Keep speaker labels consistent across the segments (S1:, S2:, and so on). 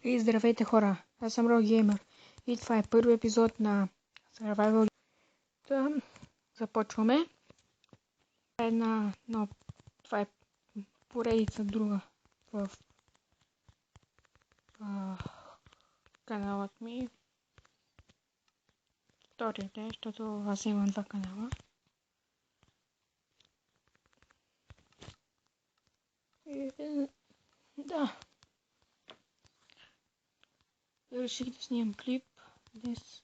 S1: И здравейте хора, аз съм Raw Gamer и това е първи епизод на Survival. Започваме. Това е поредица друга в каналът ми. Вторият ден, защото аз имам два канала. И, да. Реших да снимам клип. Днес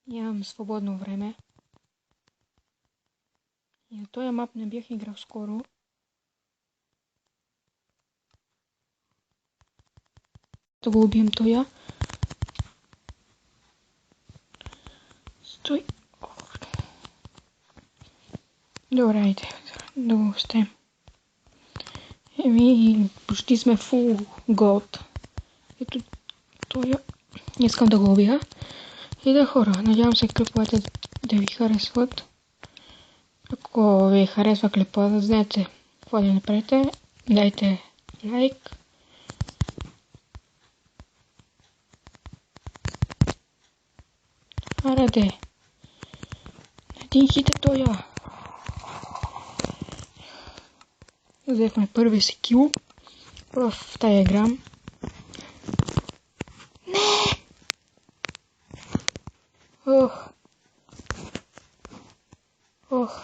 S1: нямам свободно време. И на този мап не бях играл скоро. Да го убием тоя. Стой. Добре, айде. Да го оставим. Почти сме full gold. Ето тоя. Искам да го убия. И да, хора, надявам се клиповете да ви харесват. Ако ви харесва клипа, да знаете какво да направите, дайте лайк. Араде. Един хит е тоя. Взехме първи си кил в тая игра. Не! Ох,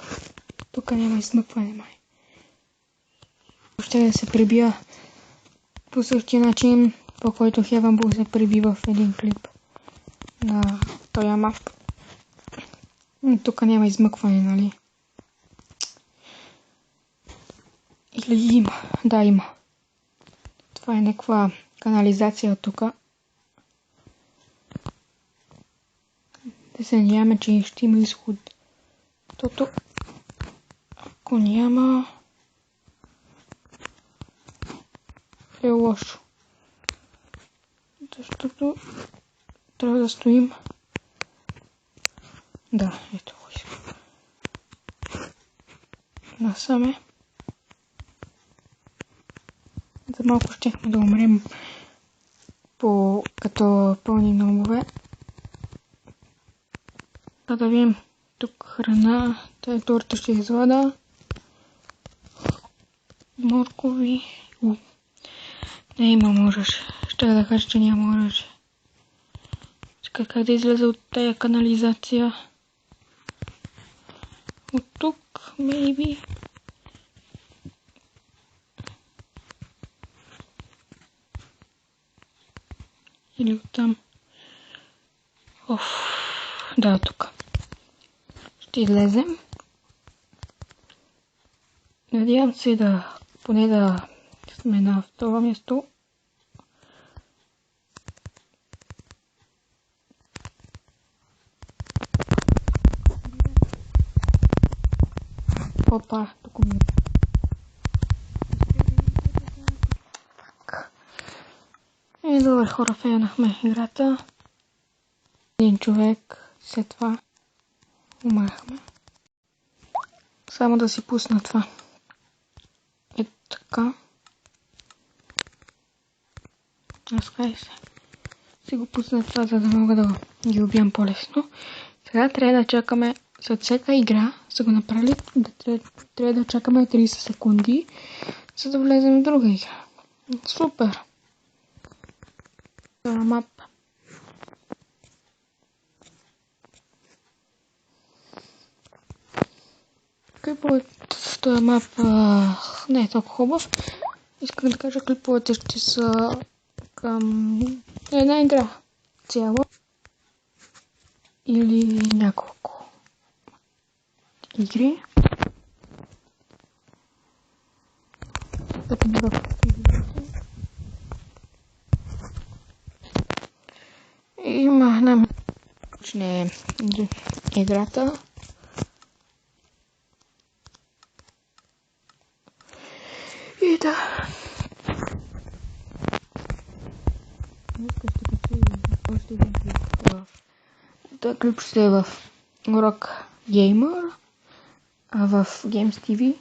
S1: тук няма измъкване, май. Ще да се прибия по същия начин, по който Heavenbull се приби в един клип на този мап. Тук няма измъкване, нали? Или има? Да, има. Това е някаква канализация тук. Да се надяваме, че ще има изход. Защото ако няма, е лошо. Защото трябва да стоим. Да, ето го искам. Насаме. За малко щехме да умрем като пълни номове. Да видим тук храна. Тая торта ще извада. Моркови. Не има оръжие. Ще да кажа, че няма оръжие. Чакай как да излезе от тая канализация. От тук, maybe. Или оттам. Да, тук. Ще излезем. Надявам се поне да сме на второ място. Опа, тук ми добър, хора, фейлнахме играта. Един човек, след това умрахме. Само да си пусна това. Ето така. Разкай се. Си го пусна това, за да мога да ги убиям по-лесно. Сега трябва да чакаме, след всяка игра са го направили, трябва да чакаме 30 секунди, за да влезем в друга игра. Супер! Това мап. Клиповете в този мап не е толкова хубав. Искам да кажа, клиповете ще са към една игра цяло или няколко игри. Има нам почне играта. И да. Още един клип този клип ще е в Rock Gamer, а в Games TV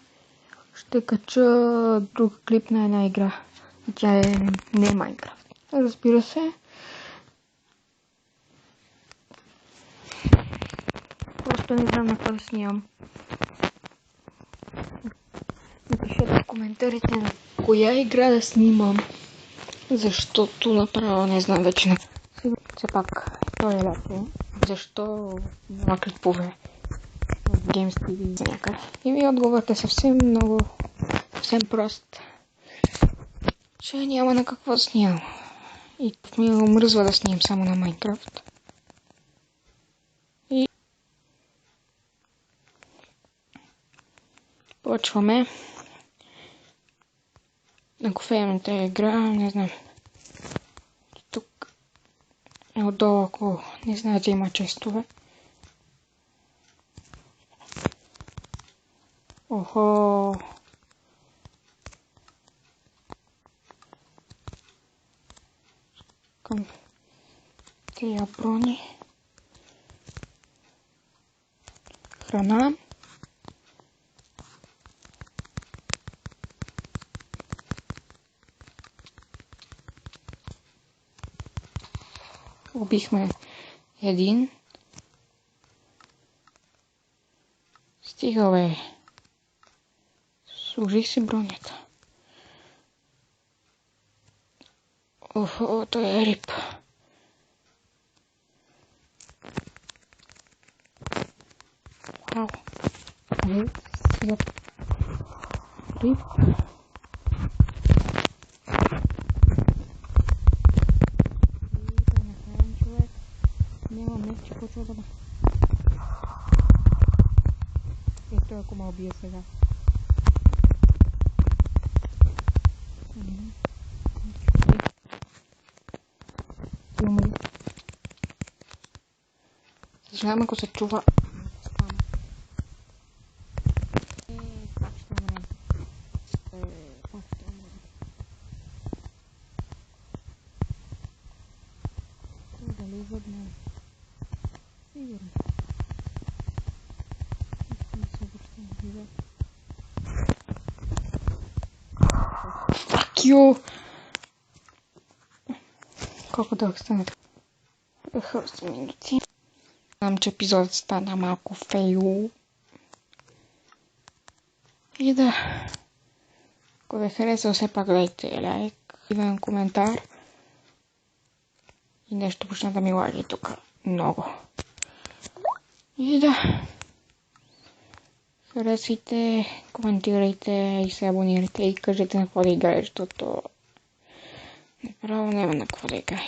S1: ще кача друг клип на една игра. Тя не е Майнкрафт. Разбира се. Просто не знам на какво да снимам. Напишете в коментарите на коя игра да снимам. Защото направо не знам вече на... Все пак, то е лято. Защо няма клипове в Games TV за някъде? И ми отговорът е съвсем прост. Че няма на какво да снимам. И ми омръзва да снимам само на Майнкрафт. И почваме. На кофейната игра, не знам. Тук е отдолу, ако не знаете, има честове. Охо! Към тия брони. Храна. Убихме един. Стига, бе. Служих си бронята. Охо, той е рип. Вау. Сега рип. Няма меч, почва да... Ето, ако ме убие сега. Съжалявам, ако се чува. Пак ще умрем. Дали въдна? Сигурно. Искам да се връщам в живот. Fuck you! Колко дълъг стана? 8 минути. Знам, че епизодът стана малко фейл. И да... Ако ви хареса, все пак дайте лайк, един коментар. И нещо почна да ми лаги тук много. И да... Харесвайте, коментирайте и се абонирайте и кажете на какво да играе, защото направо няма на какво да играе.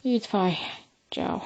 S1: И това е. Чао.